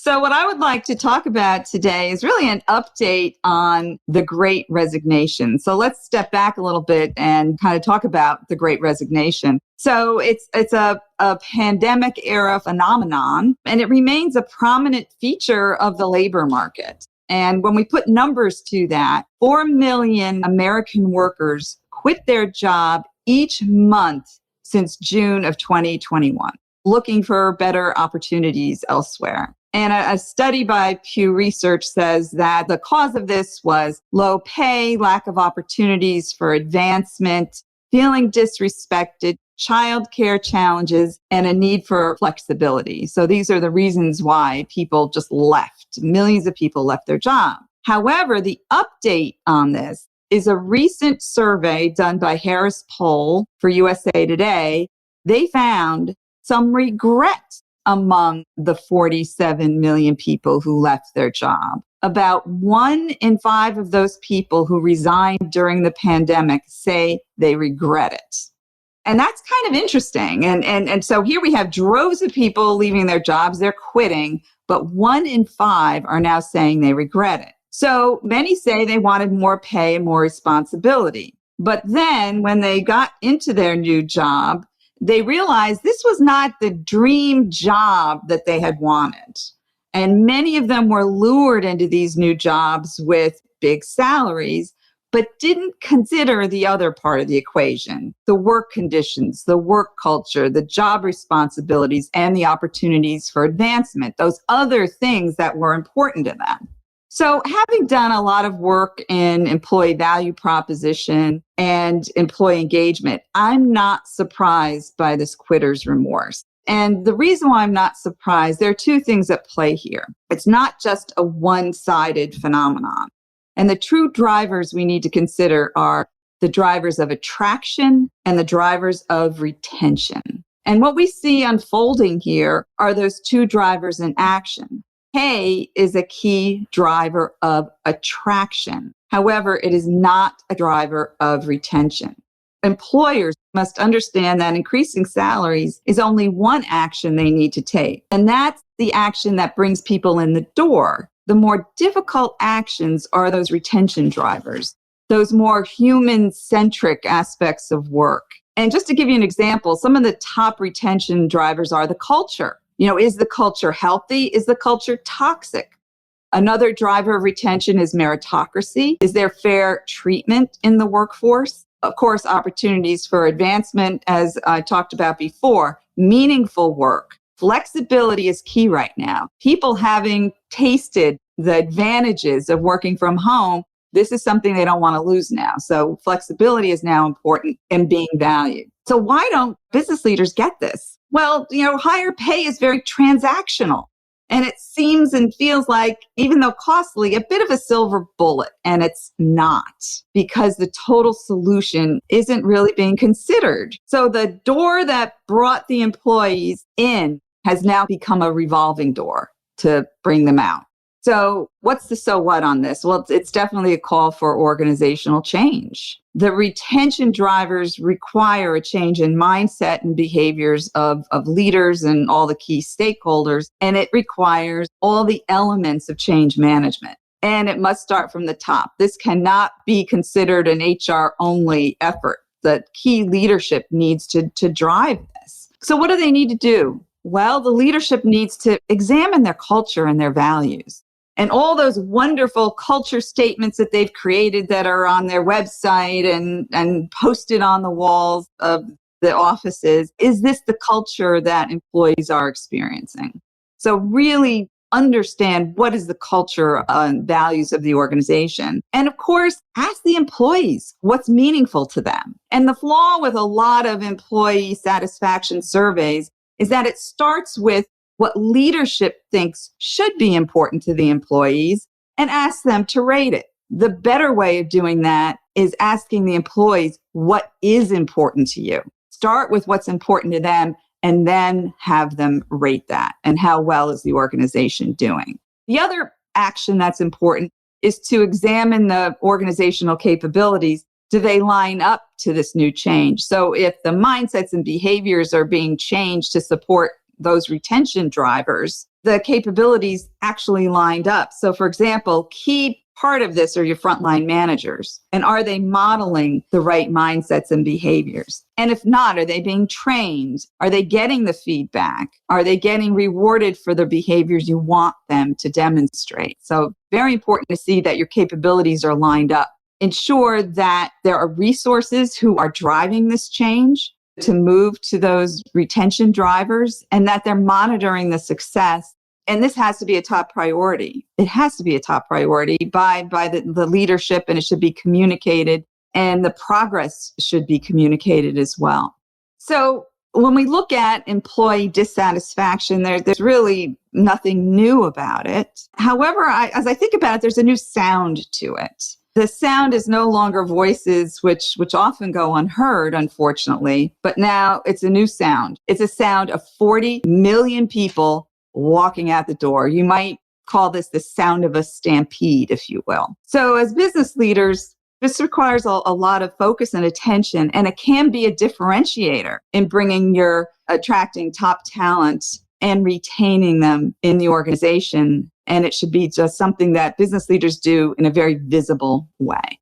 So what I would like to talk about today is really an update on the Great Resignation. So let's step back a little bit and kind of talk about the Great Resignation. So it's a pandemic era phenomenon, and it remains a prominent feature of the labor market. And when we put numbers to that, 4 million American workers quit their job each month since June of 2021, looking for better opportunities elsewhere. And a study by Pew Research says that the cause of this was low pay, lack of opportunities for advancement, feeling disrespected, childcare challenges, and a need for flexibility. So these are the reasons why people just left. Millions of people left their job. However, the update on this is a recent survey done by Harris Poll for USA Today. They found some regret among the 47 million people who left their job. About 1 in 5 of those people who resigned during the pandemic say they regret it. And that's kind of interesting. And so here we have droves of people leaving their jobs, they're quitting, but 1 in 5 are now saying they regret it. So many say they wanted more pay and more responsibility. But then when they got into their new job, they realized this was not the dream job that they had wanted. And many of them were lured into these new jobs with big salaries, but didn't consider the other part of the equation, the work conditions, the work culture, the job responsibilities, and the opportunities for advancement, those other things that were important to them. So having done a lot of work in employee value proposition and employee engagement, I'm not surprised by this quitter's remorse. And the reason why I'm not surprised, there are 2 things at play here. It's not just a one-sided phenomenon. And the true drivers we need to consider are the drivers of attraction and the drivers of retention. And what we see unfolding here are those 2 drivers in action. Pay is a key driver of attraction. However, it is not a driver of retention. Employers must understand that increasing salaries is only one action they need to take. And that's the action that brings people in the door. The more difficult actions are those retention drivers, those more human-centric aspects of work. And just to give you an example, some of the top retention drivers are the culture. Is the culture healthy? Is the culture toxic? Another driver of retention is meritocracy. Is there fair treatment in the workforce? Of course, opportunities for advancement, as I talked about before, meaningful work. Flexibility is key right now. People having tasted the advantages of working from home, this is something they don't want to lose now. So flexibility is now important and being valued. So why don't business leaders get this? Well, higher pay is very transactional. And it seems and feels like, even though costly, a bit of a silver bullet. And it's not, because the total solution isn't really being considered. So the door that brought the employees in has now become a revolving door to bring them out. So what's the so what on this? Well, it's definitely a call for organizational change. The retention drivers require a change in mindset and behaviors of leaders and all the key stakeholders, and it requires all the elements of change management. And it must start from the top. This cannot be considered an HR-only effort. The key leadership needs to drive this. So what do they need to do? Well, the leadership needs to examine their culture and their values. And all those wonderful culture statements that they've created that are on their website and posted on the walls of the offices, is this the culture that employees are experiencing? So really understand what is the culture and values of the organization. And of course, ask the employees what's meaningful to them. And the flaw with a lot of employee satisfaction surveys is that it starts with what leadership thinks should be important to the employees and ask them to rate it. The better way of doing that is asking the employees, what is important to you? Start with what's important to them and then have them rate that and how well is the organization doing. The other action that's important is to examine the organizational capabilities. Do they line up to this new change? So if the mindsets and behaviors are being changed to support those retention drivers, the capabilities actually lined up. So for example, key part of this are your frontline managers. And are they modeling the right mindsets and behaviors? And if not, are they being trained? Are they getting the feedback? Are they getting rewarded for the behaviors you want them to demonstrate? So very important to see that your capabilities are lined up. Ensure that there are resources who are driving this change to move to those retention drivers, and that they're monitoring the success. And this has to be a top priority. It has to be a top priority by the leadership, and it should be communicated, and the progress should be communicated as well. So when we look at employee dissatisfaction, there's really nothing new about it. However, as I think about it, there's a new sound to it. The sound is no longer voices which often go unheard, unfortunately, but now it's a new sound. It's a sound of 40 million people walking out the door. You might call this the sound of a stampede, if you will. So as business leaders, this requires a lot of focus and attention, and it can be a differentiator in attracting top talent and retaining them in the organization. And it should be just something that business leaders do in a very visible way.